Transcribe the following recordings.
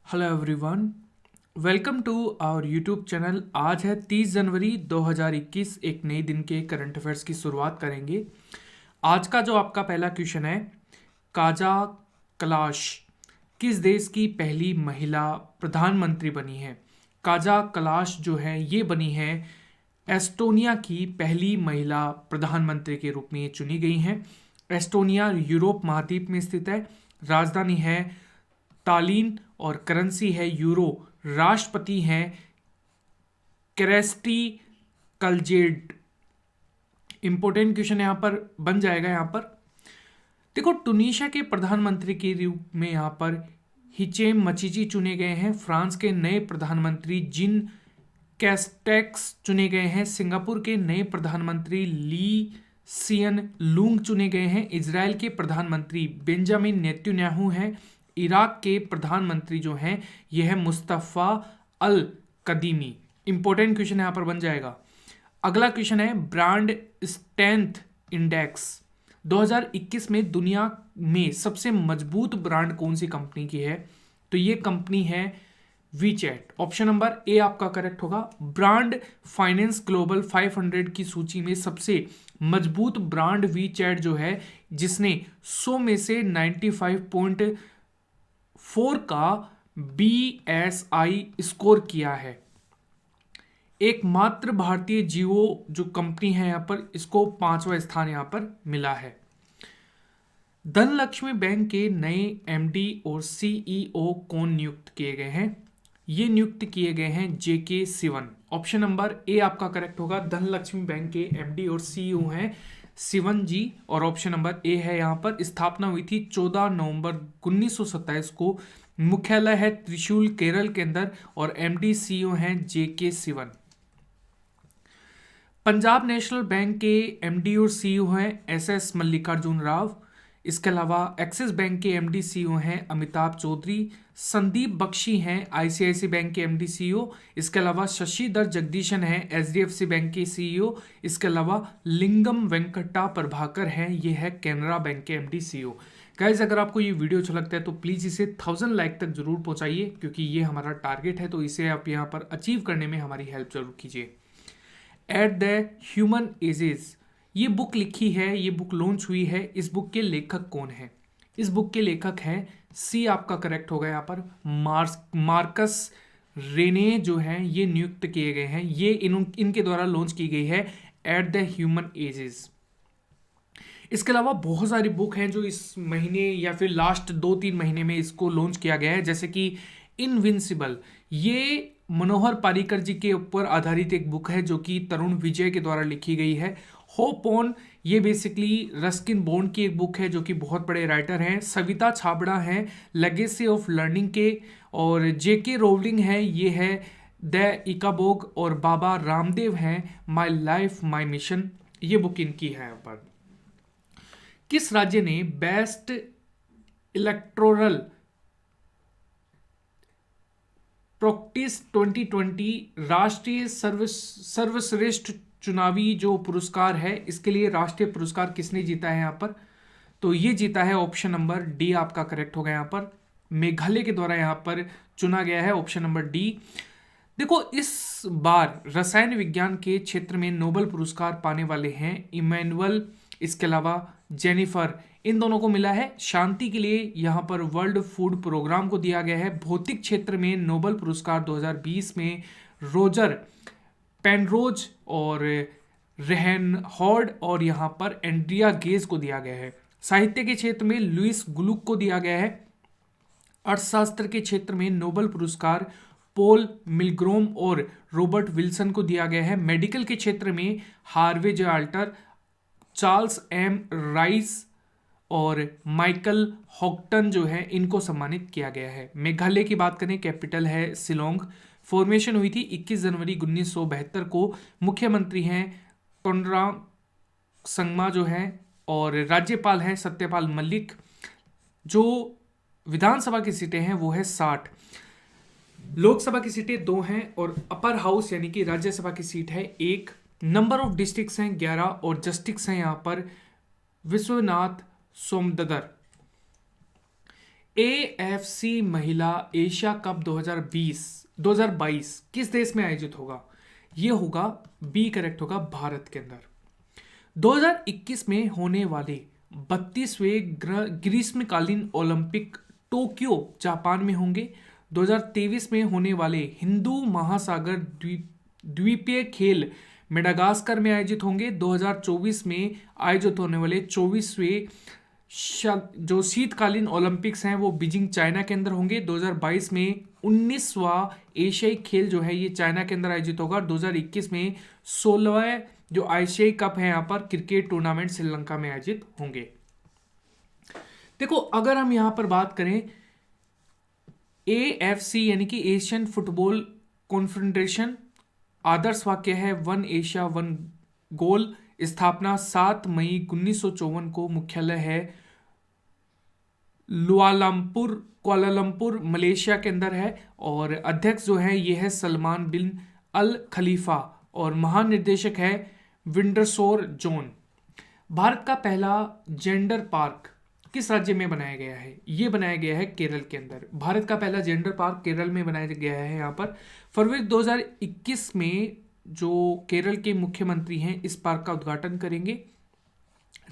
Hello everyone, welcome to our YouTube channel. आज है 30 जनवरी 2021। एक नई दिन के करंट अफेयर्स की शुरुआत करेंगे। आज का जो आपका पहला क्वेश्चन है, काजा कलाश किस देश की पहली महिला प्रधानमंत्री बनी है? काजा कलाश जो है ये बनी है एस्टोनिया की पहली महिला प्रधानमंत्री के रूप में ये चुनी गई हैं। एस्टोनिया यूरोप महाद्वीप में स्थित है। राजधानी है तालिन और करेंसी है यूरो। राष्ट्रपति हैं क्रेस्टी कलजेड। इंपॉर्टेंट क्वेश्चन यहां पर बन जाएगा। यहां पर देखो, टुनीशिया के प्रधानमंत्री के रूप में यहां पर हिचेम मचीची चुने गए हैं। फ्रांस के नए प्रधानमंत्री जिन कैस्टेक्स चुने गए हैं। सिंगापुर के नए प्रधानमंत्री ली सियन लूंग चुने गए हैं। इजराइल के प्रधानमंत्री बेंजामिन नेतन्याहू हैं। इराक के प्रधानमंत्री जो हैं यह है मुस्तफ़ा अल कदीमी। इंपॉर्टेंट क्वेश्चन यहां पर बन जाएगा। अगला क्वेश्चन है ब्रांड स्ट्रेंथ इंडेक्स 2021 में दुनिया में सबसे मजबूत ब्रांड कौन सी कंपनी की है? तो ये कंपनी है वीचैट। ऑप्शन नंबर ए आपका करेक्ट होगा। ब्रांड फाइनेंस ग्लोबल 500 की सूची में सबसे मजबूत ब्रांड वीचैट जो है, जिसने 100 में से 95.4 का BSI स्कोर किया है। एकमात्र भारतीय जियो जो कंपनी है यहां पर, इसको 5वां स्थान यहां पर मिला है। धनलक्ष्मी बैंक के नए MD और CEO कौन नियुक्त किए गए हैं? ये नियुक्त किए गए हैं JK Sivan. Option number A आपका करेक्ट होगा। धनलक्ष्मी बैंक के MD और CEO हैं सिवन जी, और ऑप्शन नंबर ए है। यहां पर स्थापना हुई थी 14 नवंबर 1927 को। मुख्यालय है त्रिशूल केरल के अंदर, और MD CEO हैं JK Sivan. Punjab national bank के MD और CEO हैं SS मल्लिकार्जुन राव। इसके अलावा एक्सिस बैंक के MD CEO हैं अमिताभ चौधरी। संदीप बख्शी हैं ICICI बैंक के MD CEO। इसके अलावा शशिधर जगदीशन हैं HDFC बैंक के CEO। इसके अलावा लिंगम वेंकटा प्रभाकर हैं, ये है कैनरा बैंक के MD CEO। गाइज, अगर आपको ये वीडियो अच्छा लगता है तो प्लीज़ इसे 1000 लाइक तक जरूर पहुंचाइए, क्योंकि ये हमारा टारगेट है। तो इसे आप यहाँ पर अचीव करने में हमारी हेल्प जरूर कीजिए। एट द ह्यूमन एजेस ये बुक लिखी है, ये बुक लॉन्च हुई है। इस बुक के लेखक कौन है? इस बुक के लेखक हैं सी आपका करेक्ट होगा यहाँ पर मार्कस रेने जो हैं ये नियुक्त किए गए हैं। ये इनके द्वारा लॉन्च की गई है एट द ह्यूमन एजेस। इसके अलावा बहुत सारी बुक हैं जो इस महीने या फिर लास्ट 2-3 महीने में इसको लॉन्च किया गया है, जैसे कि इनविंसिबल। ये मनोहर पारिकर जी के ऊपर आधारित एक बुक है जो कि तरुण विजय के द्वारा लिखी गई है। होप ऑन, ये बेसिकली रस्किन बॉन्ड की एक बुक है जो कि बहुत बड़े राइटर हैं। सविता छाबड़ा हैं लेगेसी ऑफ लर्निंग के, और JK रोवलिंग है, ये है द इकाबोग, और बाबा रामदेव हैं माई लाइफ माई मिशन। ये बुक इनकी है। यहाँ पर किस राज्य ने बेस्ट इलेक्टोरल प्रैक्टिस 2020 राष्ट्रीय सर्वश्रेष्ठ चुनावी जो पुरस्कार है, इसके लिए राष्ट्रीय पुरस्कार किसने जीता है यहाँ पर? तो ये जीता है ऑप्शन नंबर डी आपका करेक्ट होगा। यहाँ पर मेघालय के द्वारा यहाँ पर चुना गया है ऑप्शन नंबर डी। देखो, इस बार रसायन विज्ञान के क्षेत्र में नोबेल पुरस्कार पाने वाले हैं इमैनुअल, इसके अलावा जेनिफर। इन दोनों को मिला है शांति के लिए। यहाँ पर वर्ल्ड फूड प्रोग्राम को दिया गया है। भौतिक क्षेत्र में नोबेल पुरस्कार 2020 में रोजर पेनरोज और रेहन हॉर्ड और यहाँ पर एंड्रिया गेज को दिया गया है। साहित्य के क्षेत्र में लुइस ग्लुक को दिया गया है। अर्थशास्त्र के क्षेत्र में नोबेल पुरस्कार पॉल मिलग्रोम और रॉबर्ट विल्सन को दिया गया है। मेडिकल के क्षेत्र में हार्वे जे अल्टर, चार्ल्स M राइस और माइकल हॉक्टन जो है, इनको सम्मानित किया गया है। मेघालय की बात करें, कैपिटल है शिलोंग। फॉर्मेशन हुई थी 21 जनवरी 1972 को। मुख्यमंत्री हैं कोनराम संगमा जो हैं, और राज्यपाल हैं सत्यपाल मलिक। जो विधानसभा की सीटें हैं वो है 60। लोकसभा की सीटें 2 हैं, और अपर हाउस यानी कि राज्यसभा की सीट है 1। नंबर ऑफ डिस्ट्रिक्ट्स हैं 11, और जस्टिस हैं यहाँ पर विश्वनाथ सोमददर। AFC महिला एशिया कप 2022 किस देश में आयोजित होगा? ये होगा, बी करेक्ट होगा, भारत के अंदर। 2021 में होने वाले 32वें ग्रीष्मकालीन ओलंपिक टोक्यो जापान में होंगे। 2023 में होने वाले हिंदू महासागर द्वीपीय खेल मेडागास्कर में आयोजित होंगे। 2024 में आयोजित होने वाले 24वें जो शीतकालीन ओलंपिक्स हैं वो बीजिंग चाइना के अंदर होंगे। 2022 में 19वां एशियाई खेल जो है ये चाइना के अंदर आयोजित होगा। 2021 में 16वां जो एशियाई कप है यहाँ पर क्रिकेट टूर्नामेंट श्रीलंका में आयोजित होंगे। देखो, अगर हम यहाँ पर बात करें AFC यानी कि एशियन फुटबॉल कॉन्फेडरेशन, आदर्श वाक्य है वन एशिया वन गोल। स्थापना 7 मई 1954 को। मुख्यालय है कुआलालंपुर मलेशिया के अंदर है। और अध्यक्ष जो है ये है सलमान बिन अल खलीफा और महानिदेशक है विंडरसोर जोन। भारत का पहला जेंडर पार्क किस राज्य में बनाया गया है? ये बनाया गया है केरल के अंदर। भारत का पहला जेंडर पार्क केरल में बनाया गया है। यहाँ पर फरवरी 2021 में जो केरल के मुख्यमंत्री हैं इस पार्क का उद्घाटन करेंगे।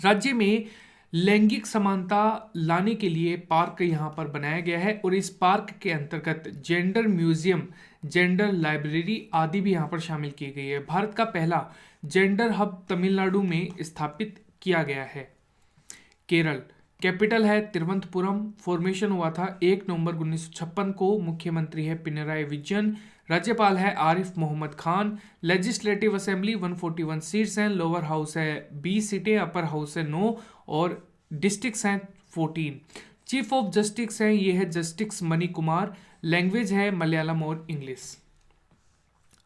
राज्य में लैंगिक समानता लाने के लिए पार्क यहाँ पर बनाया गया है और इस पार्क के अंतर्गत जेंडर म्यूजियम, जेंडर लाइब्रेरी आदि भी यहाँ पर शामिल की गई है। भारत का पहला जेंडर हब तमिलनाडु में स्थापित किया गया है। केरल कैपिटल है तिरुवनंतपुरम। फॉर्मेशन हुआ था 1 नवंबर 1956 को। मुख्यमंत्री है पिनराई विजयन। राज्यपाल है Arif Mohammad Khan. Legislative assembly 141 seats हैं। लोअर हाउस है 20 सीटें, अपर हाउस है 9 और डिस्ट्रिक्ट्स हैं 14। चीफ ऑफ जस्टिस हैं ये है जस्टिस मणि कुमार। लैंग्वेज है मलयालम और इंग्लिश।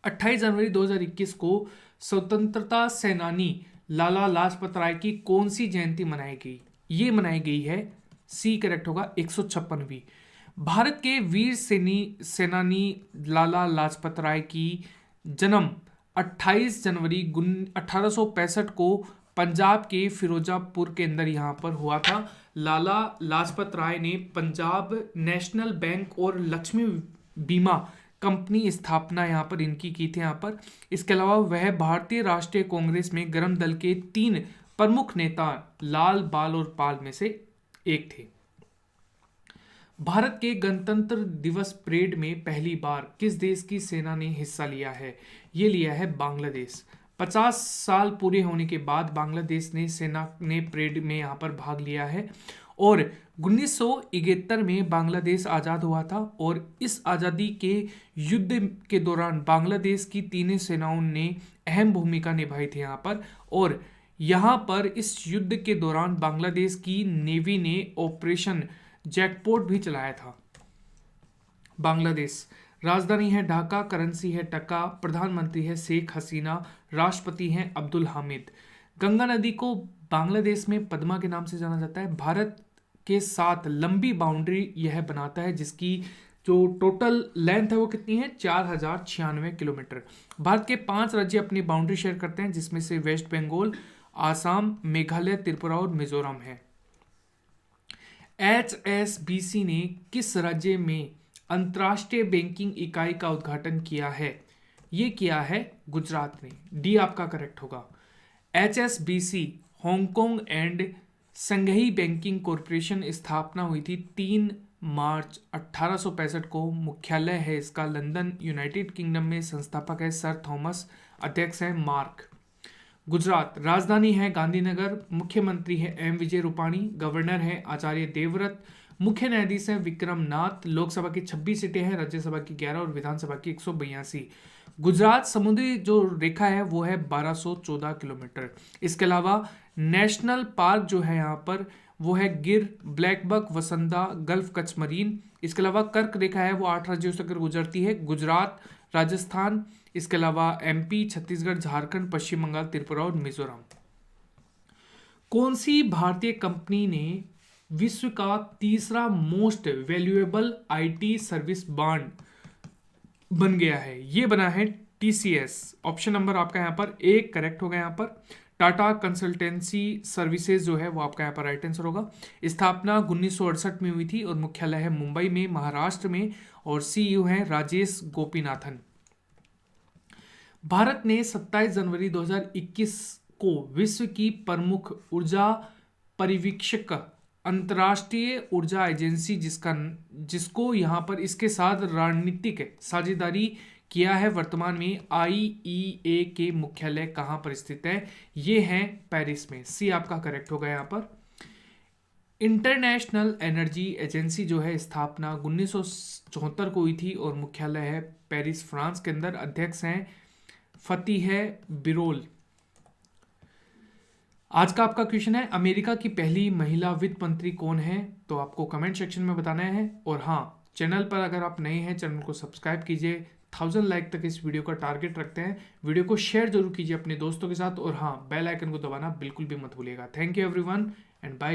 28 जनवरी 2021 को स्वतंत्रता सेनानी लाला लाजपत राय की कौन सी जयंती मनाई गई? ये मनाई गई है, सी करेक्ट होगा, 156वीं। भारत के वीर सेनानी लाला लाजपत राय की जन्म 28 जनवरी 1865 को पंजाब के फिरोजापुर के अंदर यहाँ पर हुआ था। लाला लाजपत राय ने पंजाब नेशनल बैंक और लक्ष्मी बीमा कंपनी स्थापना यहाँ पर इनकी की थी यहाँ पर। इसके अलावा वह भारतीय राष्ट्रीय कांग्रेस में गर्म दल के 3 प्रमुख नेता लाल, बाल और पाल में से एक थे। भारत के गणतंत्र दिवस परेड में पहली बार किस देश की सेना ने हिस्सा लिया है? ये लिया है बांग्लादेश। 50 साल पूरे होने के बाद बांग्लादेश ने सेना ने परेड में यहाँ पर भाग लिया है। और 1971 में बांग्लादेश आज़ाद हुआ था और इस आज़ादी के युद्ध के दौरान बांग्लादेश की तीनों सेनाओं ने अहम भूमिका निभाई थी यहाँ पर। और यहाँ पर इस युद्ध के दौरान बांग्लादेश की नेवी ने ऑपरेशन जैकपॉट भी चलाया था। बांग्लादेश राजधानी है ढाका, करेंसी है टका, प्रधानमंत्री है शेख हसीना, राष्ट्रपति हैं अब्दुल हामिद। गंगा नदी को बांग्लादेश में पद्मा के नाम से जाना जाता है। भारत के साथ लंबी बाउंड्री यह बनाता है जिसकी जो टोटल लेंथ है वो कितनी है? 4096 किलोमीटर। भारत के 5 राज्य अपनी बाउंड्री शेयर करते हैं जिसमें से वेस्ट बंगाल, आसाम, मेघालय, त्रिपुरा और मिजोरम है। HSBC ने किस राज्य में अंतर्राष्ट्रीय बैंकिंग इकाई का उद्घाटन किया है? ये किया है गुजरात में। डी आपका करेक्ट होगा। HSBC Hong Kong and Shanghai banking corporation स्थापना हुई थी 3 मार्च 1865 को। मुख्यालय है इसका लंदन, यूनाइटेड किंगडम में। संस्थापक है सर थॉमस, अध्यक्ष है मार्क। गुजरात राजधानी है गांधीनगर, मुख्यमंत्री है M विजय रूपाणी, गवर्नर है आचार्य देवव्रत, मुख्य न्यायाधीश है विक्रम नाथ। लोकसभा की 26 सीटें हैं, राज्यसभा की 11 और विधानसभा की 182। गुजरात समुद्री जो रेखा है वो है 1214 किलोमीटर। इसके अलावा नेशनल पार्क जो है यहाँ पर वो है गिर, ब्लैकबक, वसंदा, गल्फ कच्छ मरीन। इसके अलावा कर्क रेखा है वो 8 राज्यों से गुजरती है, गुजरात, राजस्थान, इसके अलावा MP, छत्तीसगढ़, झारखंड, पश्चिम बंगाल, त्रिपुरा और मिजोरम। कौन सी भारतीय कंपनी ने विश्व का तीसरा most valuable IT service bond बन गया है? ये बना है TCS। ऑप्शन नंबर आपका यहाँ पर 1 करेक्ट होगा यहाँ पर। टाटा कंसल्टेंसी सर्विसेज जो है वो आपका यहाँ पर राइट आंसर होगा। स्थापना 1968 में हुई थी और मुख्यालय है मुंबई में, महाराष्ट्र में, और सीईओ हैं राजेश गोपीनाथन। भारत ने 27 जनवरी 2021 को विश्व की प्रमुख ऊर्जा परिवीक्षक अंतर्राष्ट्रीय ऊर्जा एजेंसी जिसको यहाँ पर इसके साथ रणनीतिक साझेदारी किया है, वर्तमान में आईईए के मुख्यालय कहाँ पर स्थित है? ये है पेरिस में। सी आपका करेक्ट होगा यहाँ पर। इंटरनेशनल एनर्जी एजेंसी जो है स्थापना 1974 को हुई थी और मुख्यालय है पेरिस, फ्रांस के अंदर। अध्यक्ष हैं फतेह बिरोल। आज का आपका क्वेश्चन है, अमेरिका की पहली महिला वित्त मंत्री कौन है? तो आपको कमेंट सेक्शन में बताना है। और हाँ, चैनल पर अगर आप नए हैं, चैनल को सब्सक्राइब कीजिए। 1000 लाइक तक इस वीडियो का टारगेट रखते हैं। वीडियो को शेयर जरूर कीजिए अपने दोस्तों के साथ, और हाँ, बेल आइकन को दबाना बिल्कुल भी मत भूलिएगा। Thank you everyone and bye.